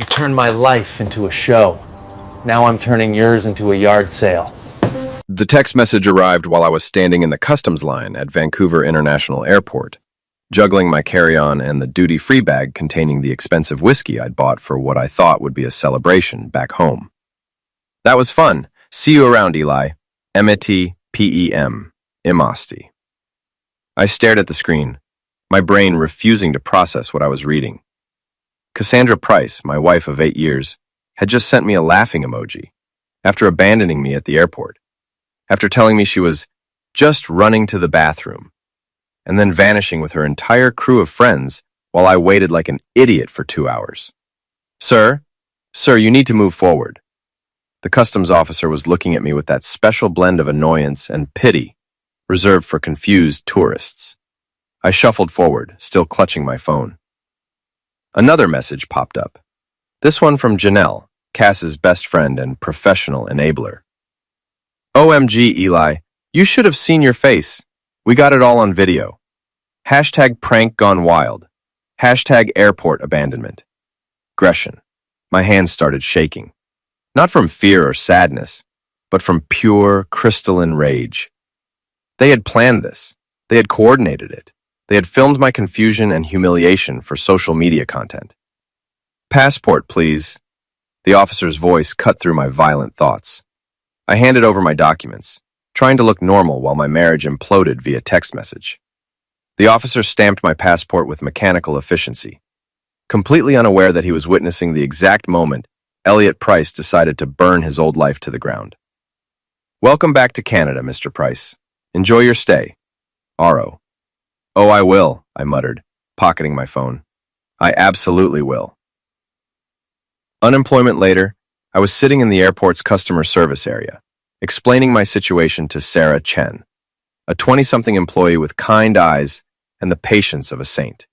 You turned my life into a show. Now I'm turning yours into a yard sale. The text message arrived while I was standing in the customs line at Vancouver International Airport, juggling my carry-on and the duty-free bag containing the expensive whiskey I'd bought for what I thought would be a celebration back home. That was fun. See you around, Eli. Emeti P-E-M. Imasti. I stared at the screen, my brain refusing to process what I was reading. Cassandra Price, my wife of 8 years, had just sent me a laughing emoji after abandoning me at the airport, after telling me she was just running to the bathroom, and then vanishing with her entire crew of friends while I waited like an idiot for 2 hours. Sir, you need to move forward. The customs officer was looking at me with that special blend of annoyance and pity reserved for confused tourists. I shuffled forward, still clutching my phone. Another message popped up. This one from Janelle, Cass's best friend and professional enabler. OMG, Eli, you should have seen your face. We got it all on video. Hashtag prank gone wild. Hashtag airport abandonment. Gresham. My hands started shaking. Not from fear or sadness, but from pure, crystalline rage. They had planned this. They had coordinated it. They had filmed my confusion and humiliation for social media content. Passport, please. The officer's voice cut through my violent thoughts. I handed over my documents, trying to look normal while my marriage imploded via text message. The officer stamped my passport with mechanical efficiency, completely unaware that he was witnessing the exact moment Elliot Price decided to burn his old life to the ground. Welcome back to Canada, Mr. Price. Enjoy your stay. Aro. Oh, I will, I muttered, pocketing my phone. I absolutely will. Unemployment later, I was sitting in the airport's customer service area, explaining my situation to Sarah Chen, a 20-something employee with kind eyes and the patience of a saint.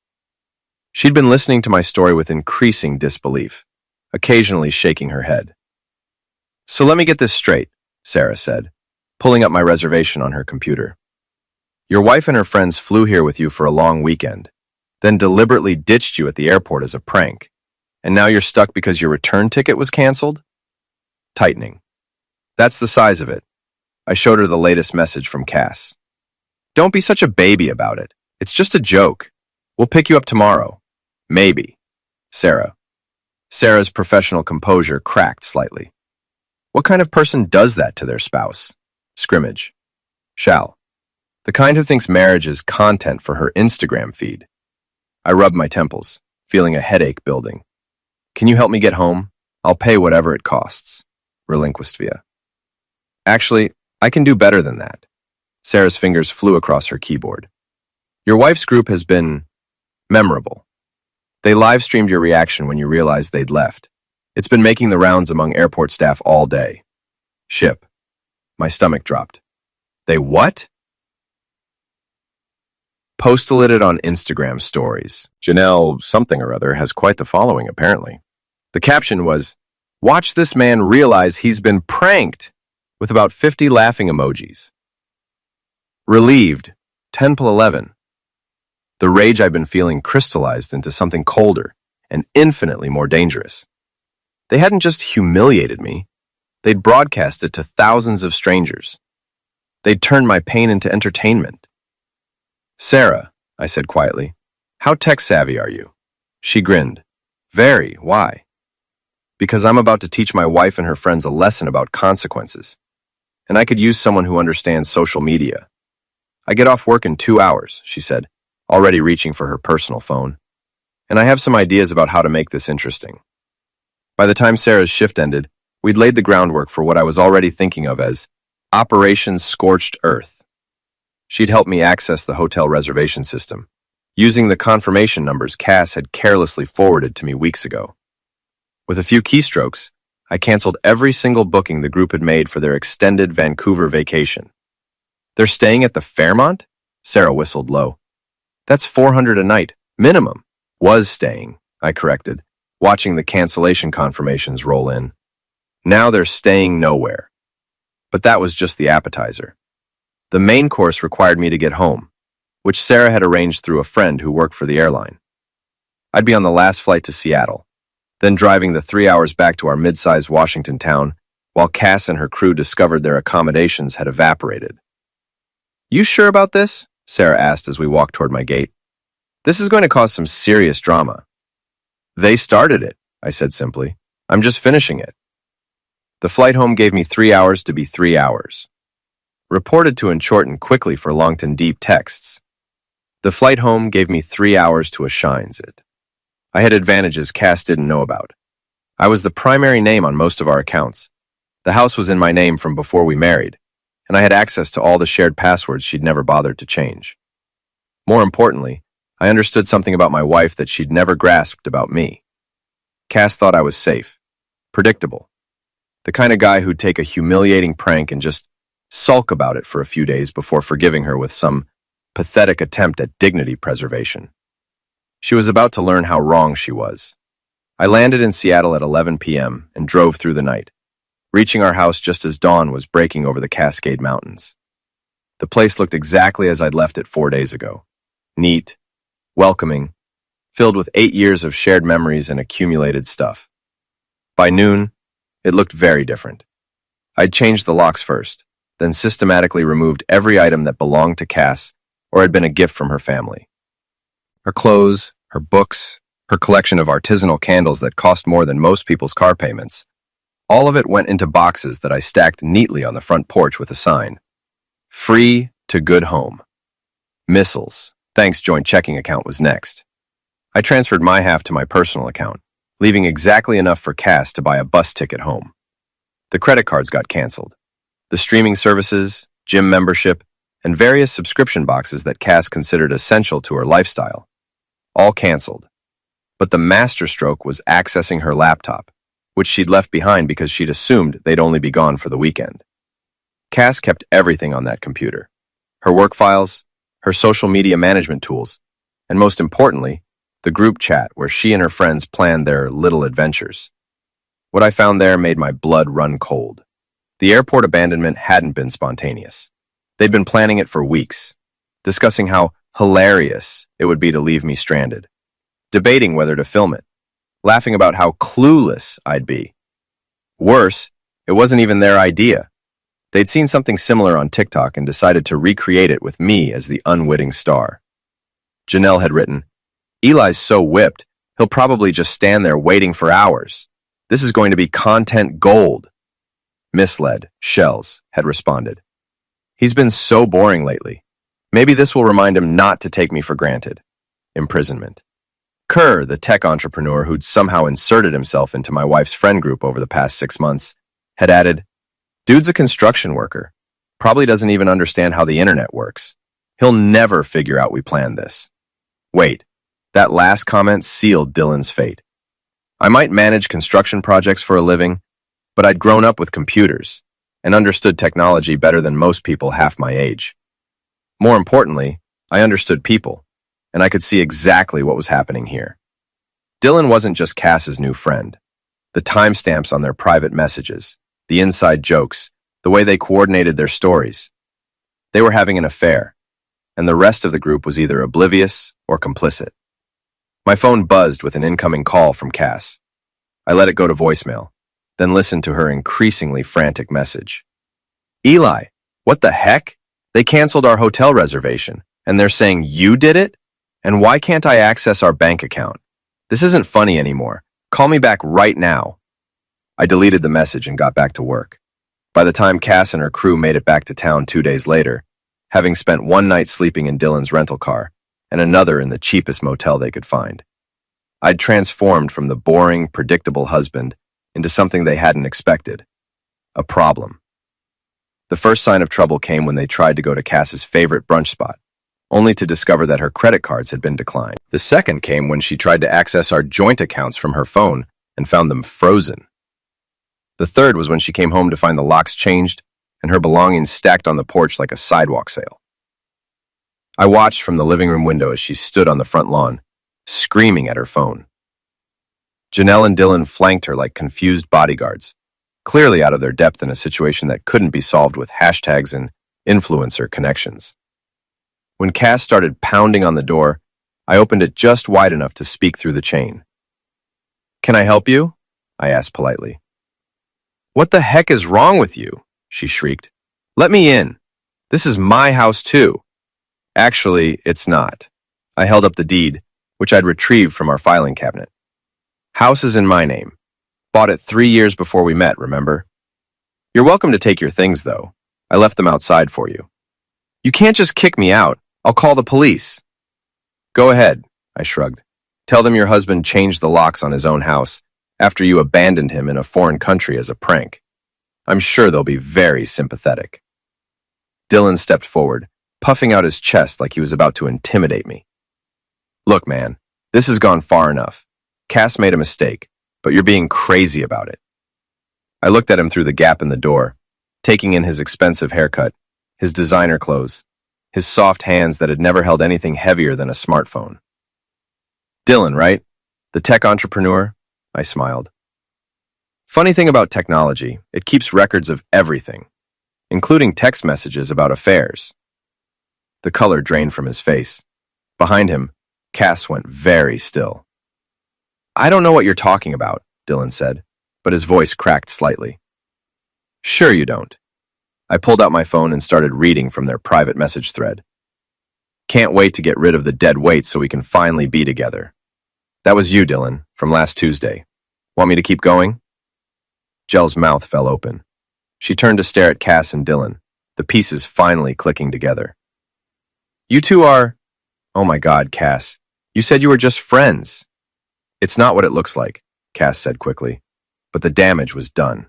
She'd been listening to my story with increasing disbelief, occasionally shaking her head. So let me get this straight, Sarah said, pulling up my reservation on her computer. Your wife and her friends flew here with you for a long weekend, then deliberately ditched you at the airport as a prank, and now you're stuck because your return ticket was canceled? Tightening. That's the size of it. I showed her the latest message from Cass. Don't be such a baby about it. It's just a joke. We'll pick you up tomorrow. Maybe. Sarah. Sarah's professional composure cracked slightly. What kind of person does that to their spouse? Scrimmage. Shall. The kind who thinks marriage is content for her Instagram feed. I rubbed my temples, feeling a headache building. Can you help me get home? I'll pay whatever it costs. Relinquished via. Actually, I can do better than that. Sarah's fingers flew across her keyboard. Your wife's group has been memorable. They live-streamed your reaction when you realized they'd left. It's been making the rounds among airport staff all day. Ship. My stomach dropped. They what? Posted it on Instagram stories. Janelle something or other has quite the following, apparently. The caption was, "Watch this man realize he's been pranked," with about 50 laughing emojis. Relieved, 10:11. The rage I'd been feeling crystallized into something colder and infinitely more dangerous. They hadn't just humiliated me, they'd broadcast it to thousands of strangers. They'd turned my pain into entertainment. Sarah, I said quietly, how tech-savvy are you? She grinned. Very, why? Because I'm about to teach my wife and her friends a lesson about consequences, and I could use someone who understands social media. I get off work in 2 hours, she said, already reaching for her personal phone, and I have some ideas about how to make this interesting. By the time Sarah's shift ended, we'd laid the groundwork for what I was already thinking of as Operation Scorched Earth. She'd helped me access the hotel reservation system, using the confirmation numbers Cass had carelessly forwarded to me weeks ago. With a few keystrokes, I canceled every single booking the group had made for their extended Vancouver vacation. They're staying at the Fairmont? Sarah whistled low. That's $400 a night, minimum. Was staying, I corrected, watching the cancellation confirmations roll in. Now they're staying nowhere. But that was just the appetizer. The main course required me to get home, which Sarah had arranged through a friend who worked for the airline. I'd be on the last flight to Seattle, then driving the 3 hours back to our mid-sized Washington town while Cass and her crew discovered their accommodations had evaporated. "You sure about this?" Sarah asked as we walked toward my gate. "This is going to cause some serious drama." "They started it," I said simply. "I'm just finishing it." The flight home gave me 3 hours to be 3 hours. Reported to and shortened quickly for Longton Deep texts. The flight home gave me 3 hours to a shines it. I had advantages Cass didn't know about. I was the primary name on most of our accounts. The house was in my name from before we married, and I had access to all the shared passwords she'd never bothered to change. More importantly, I understood something about my wife that she'd never grasped about me. Cass thought I was safe, predictable, the kind of guy who'd take a humiliating prank and just sulk about it for a few days before forgiving her with some pathetic attempt at dignity preservation. She was about to learn how wrong she was. I landed in Seattle at 11 p.m. and drove through the night, reaching our house just as dawn was breaking over the Cascade Mountains. The place looked exactly as I'd left it 4 days ago. Neat, welcoming, filled with 8 years of shared memories and accumulated stuff. By noon, it looked very different. I'd changed the locks first, then systematically removed every item that belonged to Cass or had been a gift from her family. Her clothes, her books, her collection of artisanal candles that cost more than most people's car payments. All of it went into boxes that I stacked neatly on the front porch with a sign. Free to good home. Missiles, thanks joint checking account was next. I transferred my half to my personal account, leaving exactly enough for Cass to buy a bus ticket home. The credit cards got canceled. The streaming services, gym membership, and various subscription boxes that Cass considered essential to her lifestyle. All canceled. But the masterstroke was accessing her laptop, which she'd left behind because she'd assumed they'd only be gone for the weekend. Cass kept everything on that computer. Her work files, her social media management tools, and most importantly, the group chat where she and her friends planned their little adventures. What I found there made my blood run cold. The airport abandonment hadn't been spontaneous. They'd been planning it for weeks, discussing how hilarious it would be to leave me stranded, debating whether to film it, laughing about how clueless I'd be. Worse, it wasn't even their idea. They'd seen something similar on TikTok and decided to recreate it with me as the unwitting star. Janelle had written, "Eli's so whipped, he'll probably just stand there waiting for hours. This is going to be content gold." Misled, Shells, had responded. "He's been so boring lately. Maybe this will remind him not to take me for granted." Imprisonment. Kerr, the tech entrepreneur who'd somehow inserted himself into my wife's friend group over the past 6 months, had added, "Dude's a construction worker. Probably doesn't even understand how the internet works. He'll never figure out we planned this." Wait, that last comment sealed Dylan's fate. I might manage construction projects for a living, but I'd grown up with computers and understood technology better than most people half my age. More importantly, I understood people, and I could see exactly what was happening here. Dylan wasn't just Cass's new friend. The timestamps on their private messages, the inside jokes, the way they coordinated their stories. They were having an affair, and the rest of the group was either oblivious or complicit. My phone buzzed with an incoming call from Cass. I let it go to voicemail, then listened to her increasingly frantic message. "Eli, what the heck? They canceled our hotel reservation, and they're saying you did it? And why can't I access our bank account? This isn't funny anymore. Call me back right now." I deleted the message and got back to work. By the time Cass and her crew made it back to town 2 days later, having spent one night sleeping in Dylan's rental car and another in the cheapest motel they could find, I'd transformed from the boring, predictable husband into something they hadn't expected, a problem. The first sign of trouble came when they tried to go to Cass's favorite brunch spot, only to discover that her credit cards had been declined. The second came when she tried to access our joint accounts from her phone and found them frozen. The third was when she came home to find the locks changed and her belongings stacked on the porch like a sidewalk sale. I watched from the living room window as she stood on the front lawn, screaming at her phone. Janelle and Dylan flanked her like confused bodyguards, clearly out of their depth in a situation that couldn't be solved with hashtags and influencer connections. When Cass started pounding on the door, I opened it just wide enough to speak through the chain. Can I help you? I asked politely. What the heck is wrong with you? She shrieked. Let me in. This is my house too. Actually, it's not. I held up the deed, which I'd retrieved from our filing cabinet. House is in my name. Bought it 3 years before we met, remember? You're welcome to take your things, though. I left them outside for you. You can't just kick me out. I'll call the police. Go ahead, I shrugged. Tell them your husband changed the locks on his own house after you abandoned him in a foreign country as a prank. I'm sure they'll be very sympathetic. Dylan stepped forward, puffing out his chest like he was about to intimidate me. Look, man, this has gone far enough. Cass made a mistake, but you're being crazy about it. I looked at him through the gap in the door, taking in his expensive haircut, his designer clothes, his soft hands that had never held anything heavier than a smartphone. Dylan, right? The tech entrepreneur? I smiled. Funny thing about technology, it keeps records of everything, including text messages about affairs. The color drained from his face. Behind him, Cass went very still. I don't know what you're talking about, Dylan said, but his voice cracked slightly. Sure you don't. I pulled out my phone and started reading from their private message thread. Can't wait to get rid of the dead weight so we can finally be together. That was you, Dylan, from last Tuesday. Want me to keep going? Jell's mouth fell open. She turned to stare at Cass and Dylan, the pieces finally clicking together. You two are... Oh my God, Cass. You said you were just friends. It's not what it looks like, Cass said quickly, but the damage was done.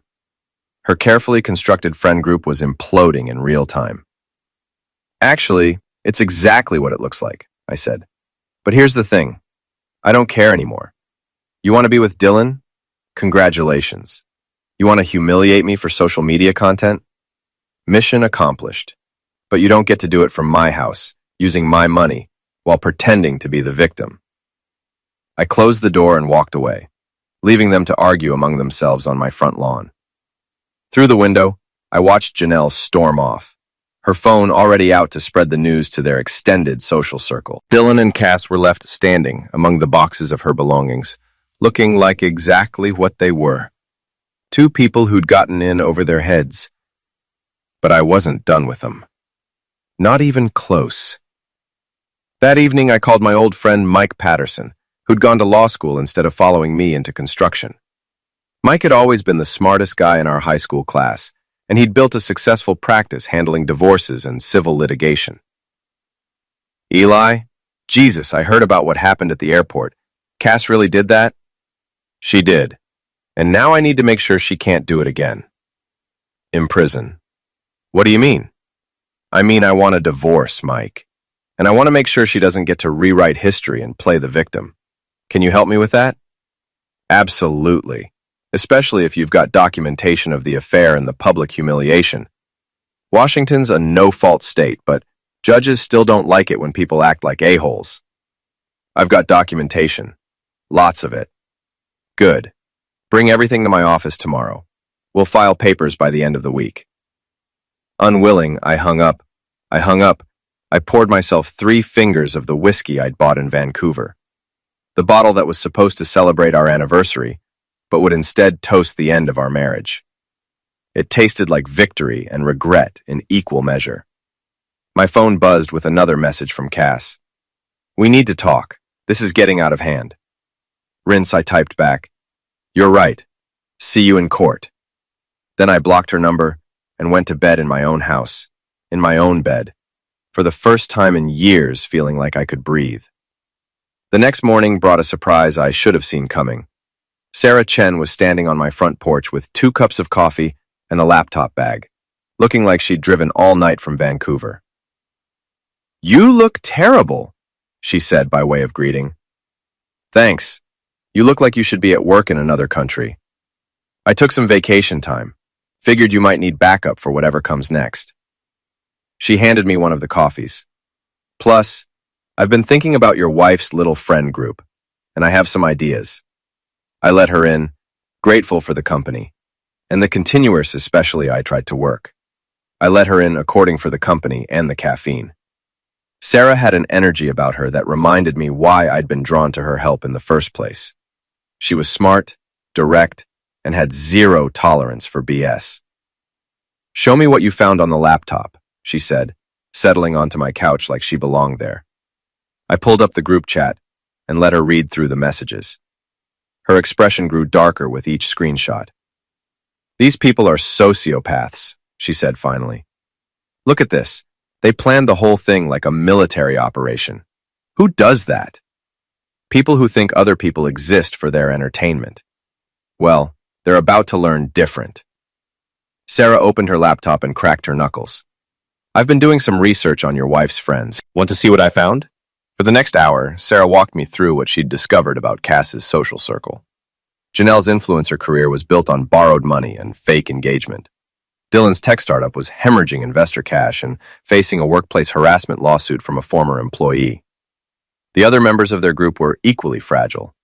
Her carefully constructed friend group was imploding in real time. Actually, it's exactly what it looks like, I said. But here's the thing. I don't care anymore. You want to be with Dylan? Congratulations. You want to humiliate me for social media content? Mission accomplished. But you don't get to do it from my house, using my money, while pretending to be the victim. I closed the door and walked away, leaving them to argue among themselves on my front lawn. Through the window, I watched Janelle storm off, her phone already out to spread the news to their extended social circle. Dylan and Cass were left standing among the boxes of her belongings, looking like exactly what they were. Two people who'd gotten in over their heads. But I wasn't done with them. Not even close. That evening, I called my old friend Mike Patterson, who'd gone to law school instead of following me into construction. Mike had always been the smartest guy in our high school class, and he'd built a successful practice handling divorces and civil litigation. Eli? Jesus, I heard about what happened at the airport. Cass really did that? She did. And now I need to make sure she can't do it again. In prison. What do you mean? I mean, I want a divorce, Mike. And I want to make sure she doesn't get to rewrite history and play the victim. Can you help me with that? Absolutely. Especially if you've got documentation of the affair and the public humiliation. Washington's a no-fault state, but judges still don't like it when people act like a-holes. I've got documentation. Lots of it. Good. Bring everything to my office tomorrow. We'll file papers by the end of the week. Unwilling, I hung up. I poured myself 3 fingers of the whiskey I'd bought in Vancouver. The bottle that was supposed to celebrate our anniversary, but would instead toast the end of our marriage. It tasted like victory and regret in equal measure. My phone buzzed with another message from Cass. We need to talk. This is getting out of hand. Rinse, I typed back. You're right. See you in court. Then I blocked her number and went to bed in my own house, in my own bed, for the first time in years feeling like I could breathe. The next morning brought a surprise I should have seen coming. Sarah Chen was standing on my front porch with 2 cups of coffee and a laptop bag, looking like she'd driven all night from Vancouver. You look terrible, she said by way of greeting. Thanks. You look like you should be at work in another country. I took some vacation time. Figured you might need backup for whatever comes next. She handed me one of the coffees. Plus, I've been thinking about your wife's little friend group, and I have some ideas. I let her in, grateful for the company, and the continuers especially I tried to work. I let her in according for the company and the caffeine. Sarah had an energy about her that reminded me why I'd been drawn to her help in the first place. She was smart, direct, and had zero tolerance for BS. "Show me what you found on the laptop," she said, settling onto my couch like she belonged there. I pulled up the group chat and let her read through the messages. Her expression grew darker with each screenshot. "These people are sociopaths," she said finally. "Look at this. They planned the whole thing like a military operation. Who does that? People who think other people exist for their entertainment. Well, they're about to learn different." Sarah opened her laptop and cracked her knuckles. "I've been doing some research on your wife's friends. Want to see what I found?" For the next hour, Sarah walked me through what she'd discovered about Cass's social circle. Janelle's influencer career was built on borrowed money and fake engagement. Dylan's tech startup was hemorrhaging investor cash and facing a workplace harassment lawsuit from a former employee. The other members of their group were equally fragile,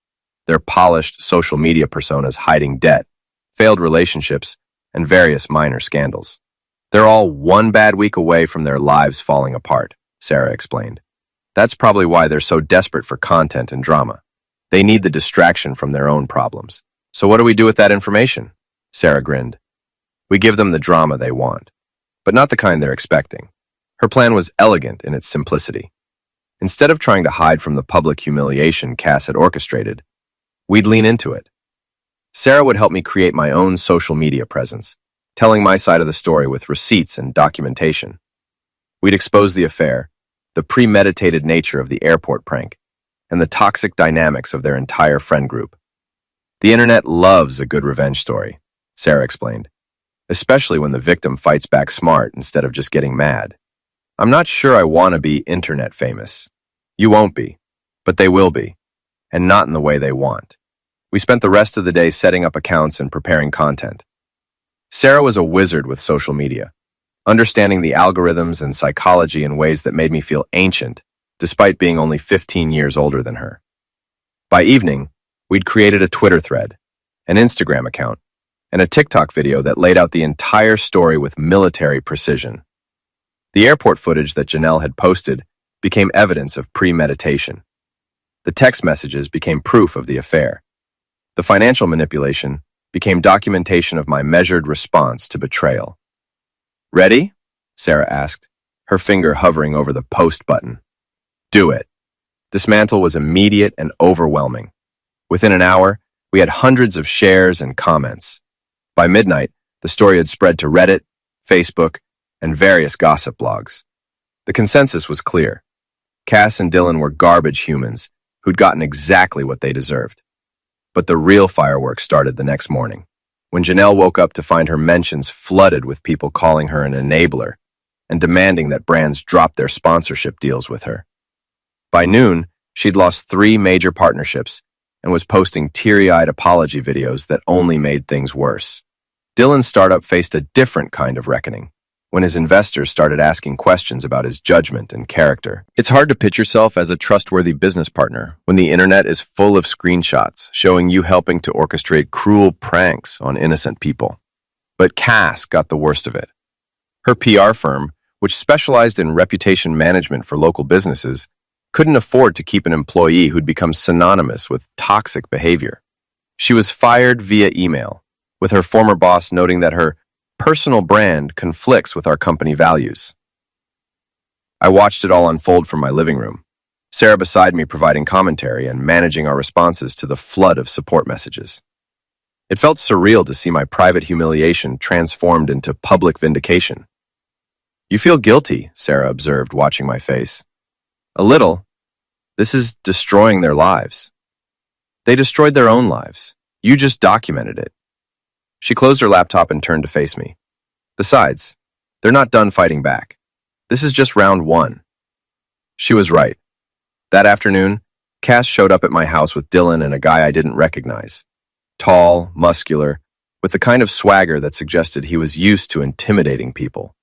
their polished social media personas hiding debt, failed relationships, and various minor scandals. "They're all one bad week away from their lives falling apart," Sarah explained. "That's probably why they're so desperate for content and drama. They need the distraction from their own problems. So what do we do with that information?" Sarah grinned. "We give them the drama they want, but not the kind they're expecting." Her plan was elegant in its simplicity. Instead of trying to hide from the public humiliation Cass had orchestrated, we'd lean into it. Sarah would help me create my own social media presence, telling my side of the story with receipts and documentation. We'd expose the affair, the premeditated nature of the airport prank, and the toxic dynamics of their entire friend group. "The internet loves a good revenge story," Sarah explained, "especially when the victim fights back smart instead of just getting mad. I'm not sure I want to be internet famous. You won't be, but they will be, and not in the way they want." We spent the rest of the day setting up accounts and preparing content. Sarah was a wizard with social media, understanding the algorithms and psychology in ways that made me feel ancient, despite being only 15 years older than her. By evening, we'd created a Twitter thread, an Instagram account, and a TikTok video that laid out the entire story with military precision. The airport footage that Janelle had posted became evidence of premeditation. The text messages became proof of the affair. The financial manipulation became documentation of my measured response to betrayal. "Ready?" Sarah asked, her finger hovering over the post button. "Do it." Dismantle was immediate and overwhelming. Within an hour, we had hundreds of shares and comments. By midnight, the story had spread to Reddit, Facebook, and various gossip blogs. The consensus was clear. Cass and Dylan were garbage humans who'd gotten exactly what they deserved. But the real fireworks started the next morning, when Janelle woke up to find her mentions flooded with people calling her an enabler and demanding that brands drop their sponsorship deals with her. By noon, she'd lost 3 major partnerships and was posting teary-eyed apology videos that only made things worse. Dylan's startup faced a different kind of reckoning when his investors started asking questions about his judgment and character. It's hard to pitch yourself as a trustworthy business partner when the internet is full of screenshots showing you helping to orchestrate cruel pranks on innocent people. But Cass got the worst of it. Her PR firm, which specialized in reputation management for local businesses, couldn't afford to keep an employee who'd become synonymous with toxic behavior. She was fired via email, with her former boss noting that her personal brand conflicts with our company values. I watched it all unfold from my living room, Sarah beside me providing commentary and managing our responses to the flood of support messages. It felt surreal to see my private humiliation transformed into public vindication. "You feel guilty," Sarah observed, watching my face. "A little. This is destroying their lives." "They destroyed their own lives. You just documented it." She closed her laptop and turned to face me. "Besides, they're not done fighting back. This is just round 1. She was right. That afternoon, Cass showed up at my house with Dylan and a guy I didn't recognize. Tall, muscular, with the kind of swagger that suggested he was used to intimidating people.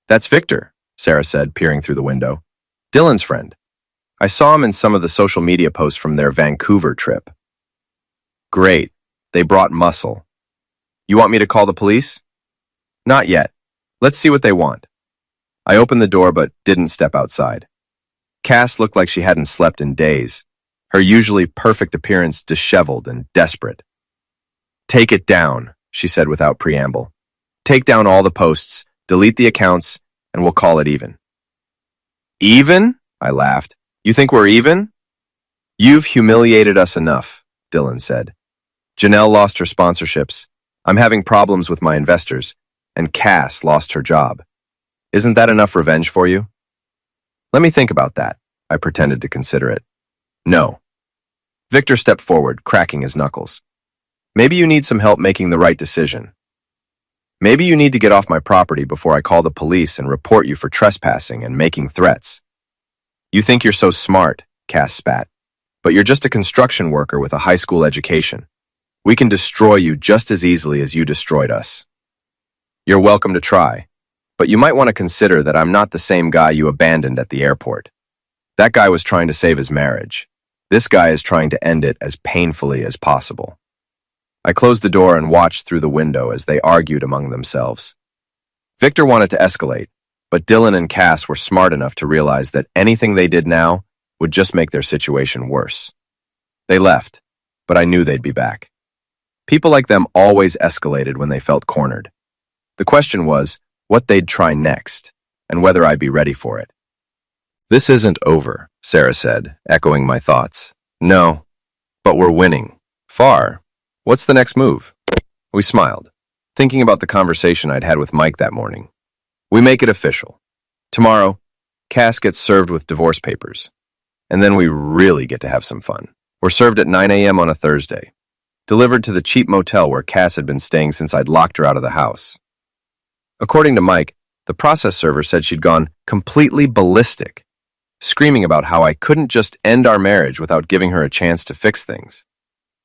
"That's Victor," Sarah said, peering through the window. "Dylan's friend. I saw him in some of the social media posts from their Vancouver trip." "Great. They brought muscle. You want me to call the police?" "Not yet. Let's see what they want." I opened the door but didn't step outside. Cass looked like she hadn't slept in days. her usually perfect appearance disheveled and desperate. "Take it down," she said without preamble. "Take down all the posts, delete the accounts, and we'll call it even." "Even?" I laughed. "You think we're even?" "You've humiliated us enough," Dylan said. "Janelle lost her sponsorships. I'm having problems with my investors, and Cass lost her job. Isn't that enough revenge for you?" "Let me think about that." I pretended to consider it. "No." Victor stepped forward, cracking his knuckles. "Maybe you need some help making the right decision. Maybe you need to get off my property before I call the police and report you for trespassing and making threats." "You think you're so smart," Cass spat, "but you're just a construction worker with a high school education. We can destroy you just as easily as you destroyed us." "You're welcome to try, but you might want to consider that I'm not the same guy you abandoned at the airport. That guy was trying to save his marriage. This guy is trying to end it as painfully as possible." I closed the door and watched through the window as they argued among themselves. Victor wanted to escalate, but Dylan and Cass were smart enough to realize that anything they did now would just make their situation worse. They left, but I knew they'd be back. People like them always escalated when they felt cornered. The question was what they'd try next, and whether I'd be ready for it. "This isn't over," Sarah said, echoing my thoughts. "No, but we're winning. Far. What's the next move?" We smiled, thinking about the conversation I'd had with Mike that morning. "We make it official. Tomorrow, Cass gets served with divorce papers. And then we really get to have some fun. We're served at 9 a.m. on a Thursday, delivered to the cheap motel where Cass had been staying since I'd locked her out of the house." According to Mike, the process server said she'd gone completely ballistic, screaming about how I couldn't just end our marriage without giving her a chance to fix things.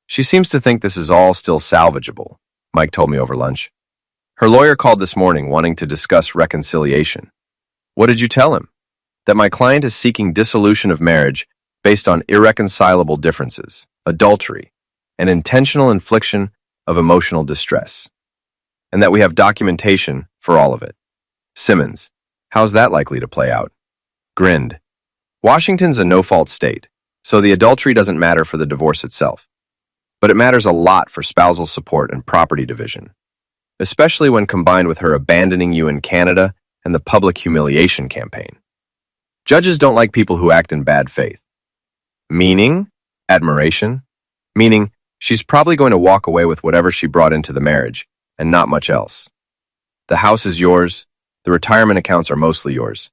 "She seems to think this is all still salvageable," Mike told me over lunch. "Her lawyer called this morning wanting to discuss reconciliation." "What did you tell him?" "That my client is seeking dissolution of marriage based on irreconcilable differences, adultery, and intentional infliction of emotional distress, and that we have documentation for all of it." Simmons, how's that likely to play out? Grinned. "Washington's a no-fault state, so the adultery doesn't matter for the divorce itself. But it matters a lot for spousal support and property division, especially when combined with her abandoning you in Canada and the public humiliation campaign. Judges don't like people who act in bad faith." "Meaning?" "Admiration. Meaning she's probably going to walk away with whatever she brought into the marriage, and not much else. The house is yours, the retirement accounts are mostly yours,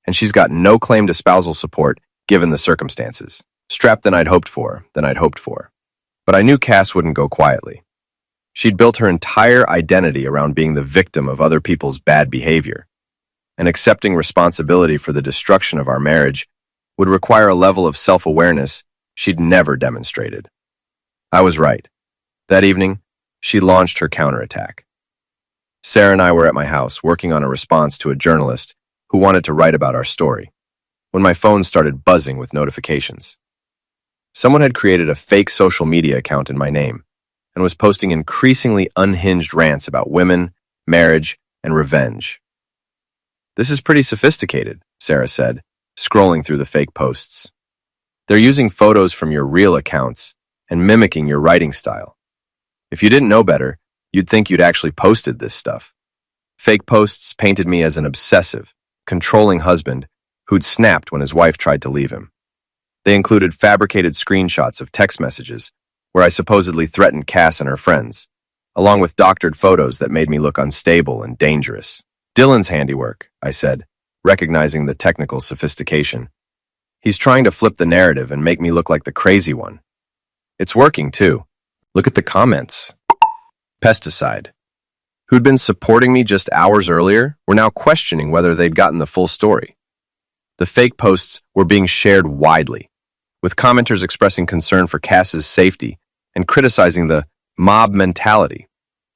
and she's got no claim to spousal support given the circumstances. Strapped than I'd hoped for. But I knew Cass wouldn't go quietly. She'd built her entire identity around being the victim of other people's bad behavior, and accepting responsibility for the destruction of our marriage would require a level of self-awareness she'd never demonstrated. I was right. That evening, she launched her counterattack. Sarah and I were at my house working on a response to a journalist who wanted to write about our story, when my phone started buzzing with notifications. Someone had created a fake social media account in my name and was posting increasingly unhinged rants about women, marriage, and revenge. "This is pretty sophisticated," Sarah said, scrolling through the fake posts. "They're using photos from your real accounts and mimicking your writing style. If you didn't know better, you'd think you'd actually posted this stuff." Fake posts painted me as an obsessive, controlling husband who'd snapped when his wife tried to leave him. They included fabricated screenshots of text messages where I supposedly threatened Cass and her friends, along with doctored photos that made me look unstable and dangerous. "Dylan's handiwork," I said, recognizing the technical sophistication. "He's trying to flip the narrative and make me look like the crazy one. It's working, too. Look at the comments." Pesticide, who'd been supporting me just hours earlier, were now questioning whether they'd gotten the full story. The fake posts were being shared widely, with commenters expressing concern for Cass's safety and criticizing the mob mentality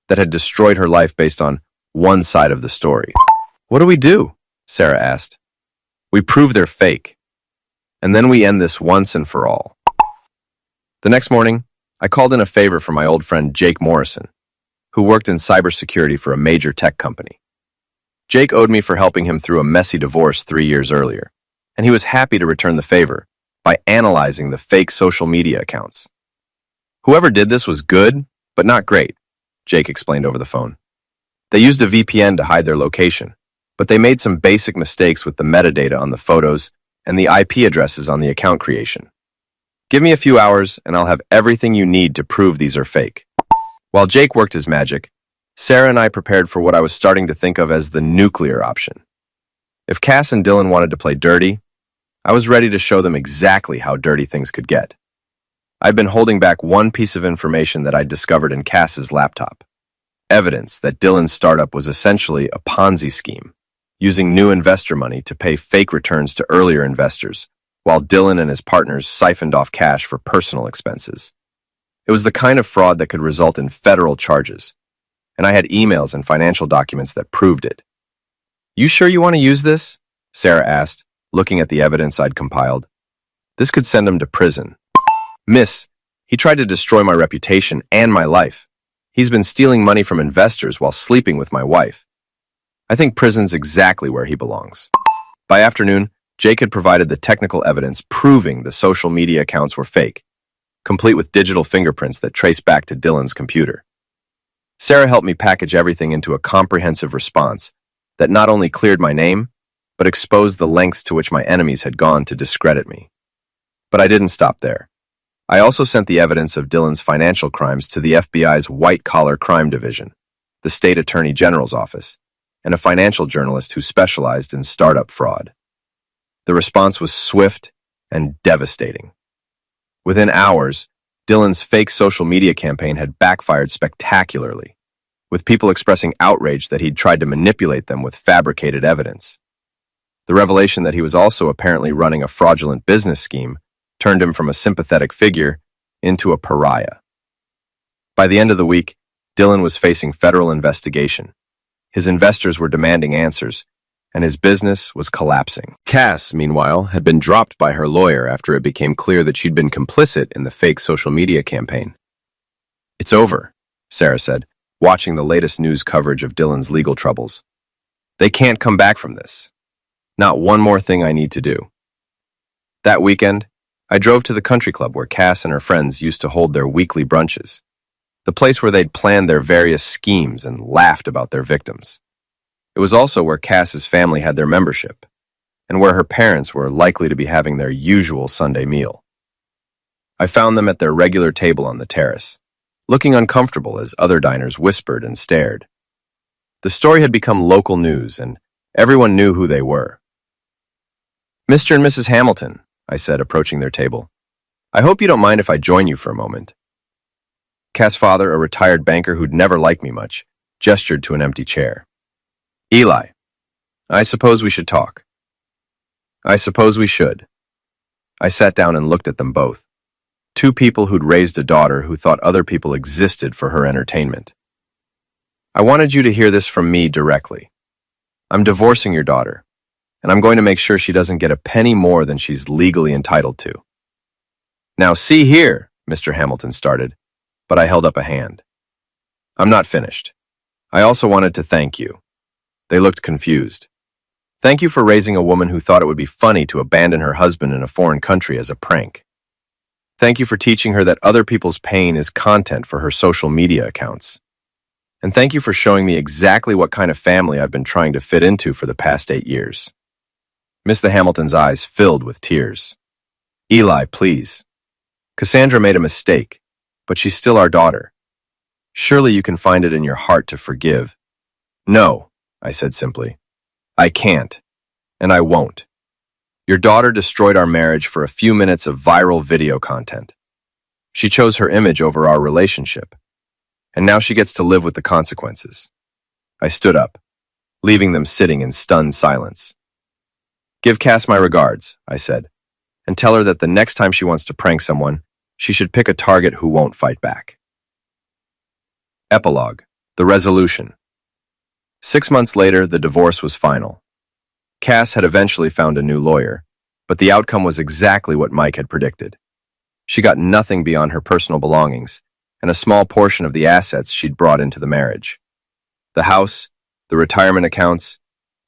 that had destroyed her life based on one side of the story. "What do we do?" Sarah asked. "We prove they're fake, and then we end this once and for all." The next morning, I called in a favor for my old friend Jake Morrison, who worked in cybersecurity for a major tech company. Jake owed me for helping him through a messy divorce 3 years earlier, and he was happy to return the favor by analyzing the fake social media accounts. Whoever did this was good, but not great, Jake explained over the phone. They used a VPN to hide their location, but they made some basic mistakes with the metadata on the photos and the IP addresses on the account creation. Give me a few hours and I'll have everything you need to prove these are fake. While Jake worked his magic, Sarah and I prepared for what I was starting to think of as the nuclear option. If Cass and Dylan wanted to play dirty, I was ready to show them exactly how dirty things could get. I'd been holding back one piece of information that I'd discovered in Cass's laptop. Evidence that Dylan's startup was essentially a Ponzi scheme, using new investor money to pay fake returns to earlier investors, while Dylan and his partners siphoned off cash for personal expenses. It was the kind of fraud that could result in federal charges, and I had emails and financial documents that proved it. "You sure you want to use this?" Sarah asked, looking at the evidence I'd compiled. "This could send him to prison." "Miss, he tried to destroy my reputation and my life. He's been stealing money from investors while sleeping with my wife. I think prison's exactly where he belongs." By afternoon, Jake had provided the technical evidence proving the social media accounts were fake, complete with digital fingerprints that trace back to Dylan's computer. Sarah helped me package everything into a comprehensive response that not only cleared my name, but exposed the lengths to which my enemies had gone to discredit me. But I didn't stop there. I also sent the evidence of Dylan's financial crimes to the FBI's White-Collar Crime Division, the State Attorney General's office, and a financial journalist who specialized in startup fraud. The response was swift and devastating. Within hours, Dylan's fake social media campaign had backfired spectacularly, with people expressing outrage that he'd tried to manipulate them with fabricated evidence. The revelation that he was also apparently running a fraudulent business scheme turned him from a sympathetic figure into a pariah. By the end of the week, Dylan was facing federal investigation. His investors were demanding answers, and his business was collapsing. Cass, meanwhile, had been dropped by her lawyer after it became clear that she'd been complicit in the fake social media campaign. "It's over," Sarah said, watching the latest news coverage of Dylan's legal troubles. "They can't come back from this. Not one more thing I need to do." That weekend, I drove to the country club where Cass and her friends used to hold their weekly brunches, the place where they'd planned their various schemes and laughed about their victims. It was also where Cass's family had their membership, and where her parents were likely to be having their usual Sunday meal. I found them at their regular table on the terrace, looking uncomfortable as other diners whispered and stared. The story had become local news, and everyone knew who they were. "Mr. and Mrs. Hamilton," I said, approaching their table. "I hope you don't mind if I join you for a moment." Cass' father, a retired banker who'd never liked me much, gestured to an empty chair. "Eli, I suppose we should talk." "I suppose we should." I sat down and looked at them both. Two people who'd raised a daughter who thought other people existed for her entertainment. "I wanted you to hear this from me directly. I'm divorcing your daughter, and I'm going to make sure she doesn't get a penny more than she's legally entitled to." "Now see here," Mr. Hamilton started, but I held up a hand. "I'm not finished. I also wanted to thank you." They looked confused. "Thank you for raising a woman who thought it would be funny to abandon her husband in a foreign country as a prank. Thank you for teaching her that other people's pain is content for her social media accounts. And thank you for showing me exactly what kind of family I've been trying to fit into for the past 8 years." Mr. Hamilton's eyes filled with tears. "Eli, please. Cassandra made a mistake, but she's still our daughter. Surely you can find it in your heart to forgive." "No," I said simply. "I can't, and I won't. Your daughter destroyed our marriage for a few minutes of viral video content. She chose her image over our relationship, and now she gets to live with the consequences." I stood up, leaving them sitting in stunned silence. "Give Cass my regards," I said, "and tell her that the next time she wants to prank someone, she should pick a target who won't fight back." Epilogue: The Resolution. 6 months later, the divorce was final. Cass had eventually found a new lawyer, but the outcome was exactly what Mike had predicted. She got nothing beyond her personal belongings and a small portion of the assets she'd brought into the marriage. The house, the retirement accounts,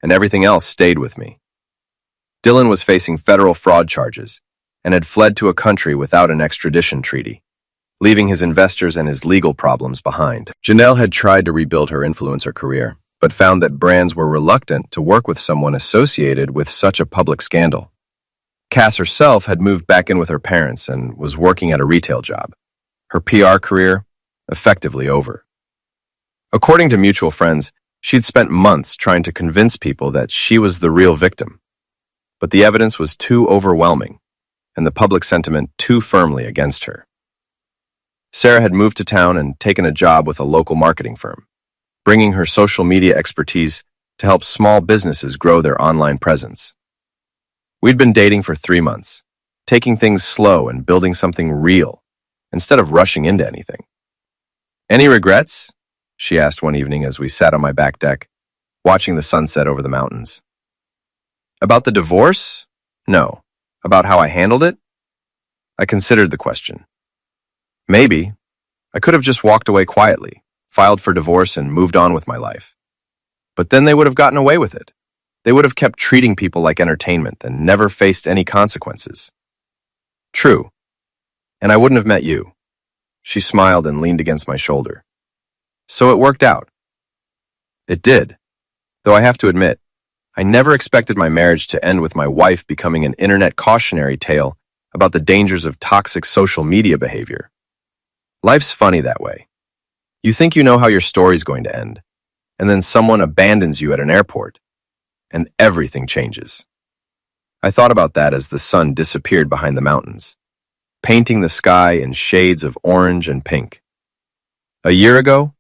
and everything else stayed with me. Dylan was facing federal fraud charges, and had fled to a country without an extradition treaty, leaving his investors and his legal problems behind. Janelle had tried to rebuild her influencer career, but found that brands were reluctant to work with someone associated with such a public scandal. Cass herself had moved back in with her parents and was working at a retail job. Her PR career effectively over. According to mutual friends, she'd spent months trying to convince people that she was the real victim. But the evidence was too overwhelming, and the public sentiment too firmly against her. Sarah had moved to town and taken a job with a local marketing firm, bringing her social media expertise to help small businesses grow their online presence. We'd been dating for 3 months, taking things slow and building something real, instead of rushing into anything. "Any regrets?" she asked one evening as we sat on my back deck, watching the sunset over the mountains. "About the divorce? No. About how I handled it?" I considered the question. Maybe. I could have just walked away quietly, filed for divorce, and moved on with my life. But then they would have gotten away with it. They would have kept treating people like entertainment and never faced any consequences. True. And I wouldn't have met you. She smiled and leaned against my shoulder. So it worked out. It did. Though I have to admit, I never expected my marriage to end with my wife becoming an internet cautionary tale about the dangers of toxic social media behavior. Life's funny that way. You think you know how your story's going to end, and then someone abandons you at an airport, and everything changes. I thought about that as the sun disappeared behind the mountains, painting the sky in shades of orange and pink. A year ago,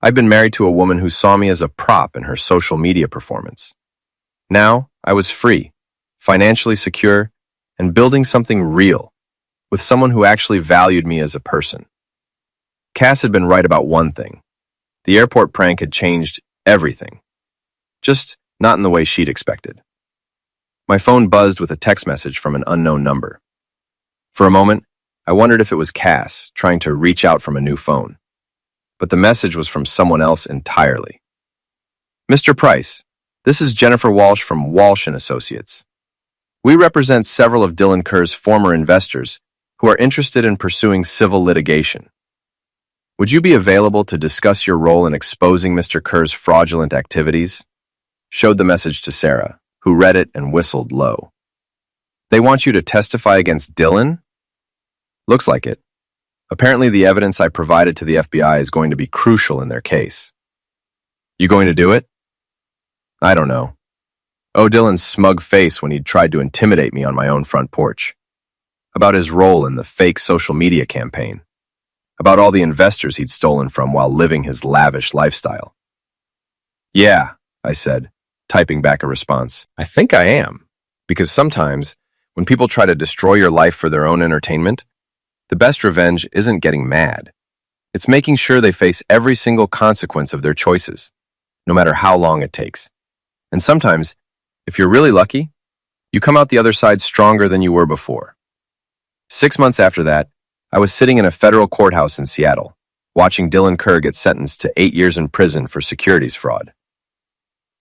I'd been married to a woman who saw me as a prop in her social media performance. Now, I was free, financially secure, and building something real, with someone who actually valued me as a person. Cass had been right about one thing. The airport prank had changed everything. Just not in the way she'd expected. My phone buzzed with a text message from an unknown number. For a moment, I wondered if it was Cass trying to reach out from a new phone. But the message was from someone else entirely. "Mr. Price, this is Jennifer Walsh from Walsh & Associates. We represent several of Dylan Kerr's former investors who are interested in pursuing civil litigation. Would you be available to discuss your role in exposing Mr. Kerr's fraudulent activities?" Showed the message to Sarah, who read it and whistled low. "They want you to testify against Dylan?" Looks like it. Apparently the evidence I provided to the FBI is going to be crucial in their case. "You going to do it?" "I don't know." Oh, Dylan's smug face when he'd tried to intimidate me on my own front porch. About his role in the fake social media campaign. About all the investors he'd stolen from while living his lavish lifestyle. "Yeah," I said, typing back a response. "I think I am. Because sometimes, when people try to destroy your life for their own entertainment, the best revenge isn't getting mad. It's making sure they face every single consequence of their choices, no matter how long it takes. And sometimes, if you're really lucky, you come out the other side stronger than you were before." 6 months after that, I was sitting in a federal courthouse in Seattle, watching Dylan Kerr get sentenced to 8 years in prison for securities fraud.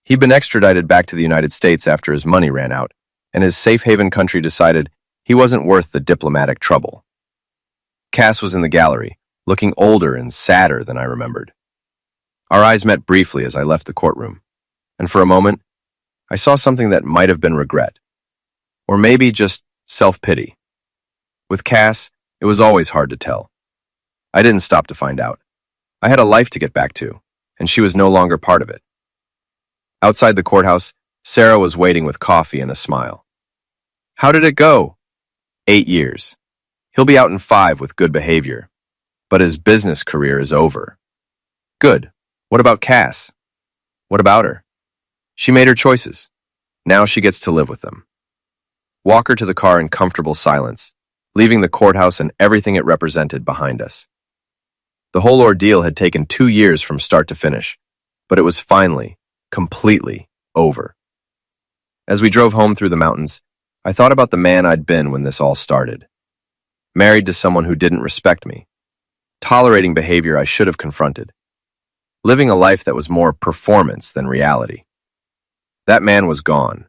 He'd been extradited back to the United States after his money ran out, and his safe haven country decided he wasn't worth the diplomatic trouble. Cass was in the gallery, looking older and sadder than I remembered. Our eyes met briefly as I left the courtroom, and for a moment, I saw something that might have been regret, or maybe just self-pity. With Cass, it was always hard to tell. I didn't stop to find out. I had a life to get back to, and she was no longer part of it. Outside the courthouse, Sarah was waiting with coffee and a smile. "How did it go?" 8 years. He'll be out in 5 with good behavior. But his business career is over. Good. What about Cass? What about her? She made her choices. Now she gets to live with them. Walk her to the car in comfortable silence, leaving the courthouse and everything it represented behind us. The whole ordeal had taken 2 years from start to finish, but it was finally, completely over. As we drove home through the mountains, I thought about the man I'd been when this all started. Married to someone who didn't respect me, tolerating behavior I should have confronted, living a life that was more performance than reality. That man was gone,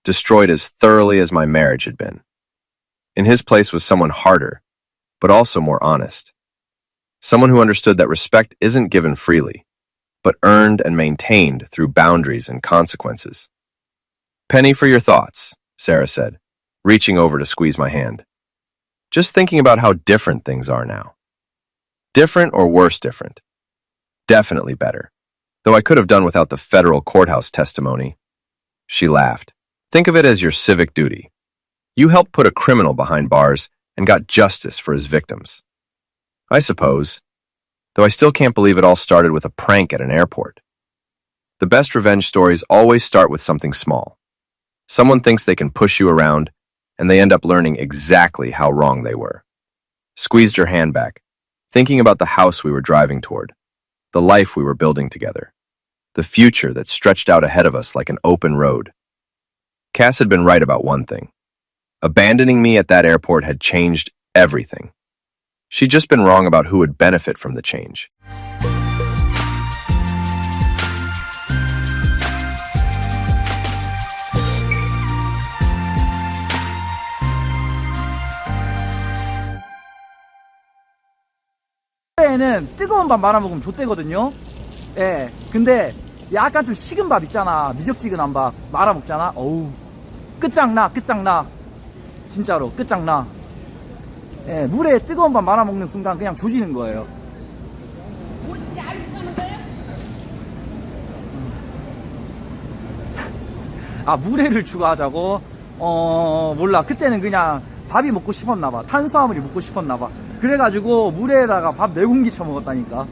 destroyed as thoroughly as my marriage had been. In his place was someone harder, but also more honest. Someone who understood that respect isn't given freely, but earned and maintained through boundaries and consequences. "Penny for your thoughts," Sarah said, reaching over to squeeze my hand. "Just thinking about how different things are now. Different or worse different? Definitely better, though I could have done without the federal courthouse testimony." She laughed. "Think of it as your civic duty. You helped put a criminal behind bars and got justice for his victims." "I suppose, though I still can't believe it all started with a prank at an airport. The best revenge stories always start with something small. Someone thinks they can push you around, and they end up learning exactly how wrong they were." Squeezed her hand back, thinking about the house we were driving toward, the life we were building together, the future that stretched out ahead of us like an open road. Cass had been right about one thing. Abandoning me at that airport had changed everything. She'd just been wrong about who would benefit from the change. 에는 뜨거운 밥 말아먹으면 좆대거든요. 예, 근데 약간 좀 식은 밥 있잖아, 미적지근한 밥 말아먹잖아. 어우, 끝장나, 끝장나. 진짜로 끝장나. 예, 물에 뜨거운 밥 말아먹는 순간 그냥 조지는 거예요. 아, 물회를 추가하자고? 몰라. 그때는 그냥 밥이 먹고 싶었나봐. 탄수화물이 먹고 싶었나봐. 그래가지고 물에다가 밥 4공기 쳐먹었다니까.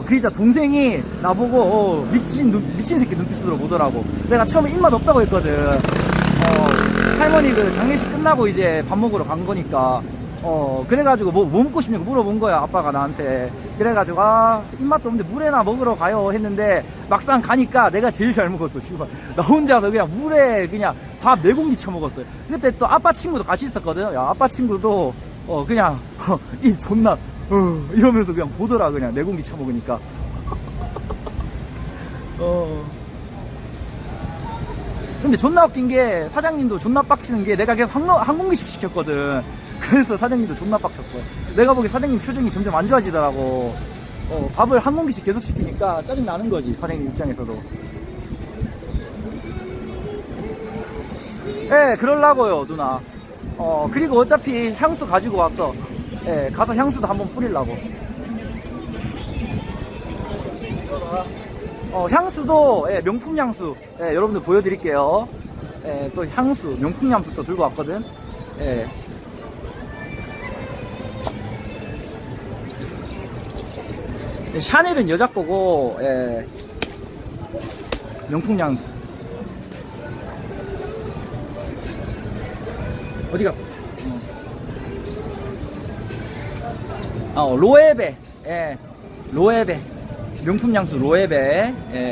그 이자 동생이 나보고 미친 새끼 눈빛으로 보더라고. 내가 처음에 입맛 없다고 했거든. 할머니 그 장례식 끝나고 이제 밥 먹으러 간 거니까. 그래가지고 뭐 먹고 싶냐고 물어본 거야, 아빠가 나한테. 그래가지고, 아, 입맛도 없는데 물에나 먹으러 가요 했는데, 막상 가니까 내가 제일 잘 먹었어, 씨발. 나 혼자서 그냥 물에 그냥 밥 4공기 쳐먹었어요. 그때 또 아빠 친구도 같이 있었거든. 야, 아빠 친구도, 그냥, 입 존나, 이러면서 그냥 보더라, 그냥 4공기 쳐먹으니까. 근데 존나 웃긴 게, 사장님도 존나 빡치는 게, 내가 계속 한 공기씩 시켰거든. 그래서 사장님도 존나 빡쳤어. 내가 보기에 사장님 표정이 점점 안 좋아지더라고. 밥을 한 공기씩 계속 시키니까 짜증 나는 거지, 사장님 입장에서도. 예, 그럴라고요, 누나. 그리고 어차피 향수 가지고 왔어. 예, 가서 향수도 한번 뿌리려고. 향수도, 예, 명품 향수. 예, 여러분들 보여드릴게요. 예, 또 향수, 명품 향수 또 들고 왔거든. 예. 샤넬은 여자 거고, 예. 명품 향수. 어디 갔어? 로에베. 예. 로에베. 명품 향수 로에베. 예.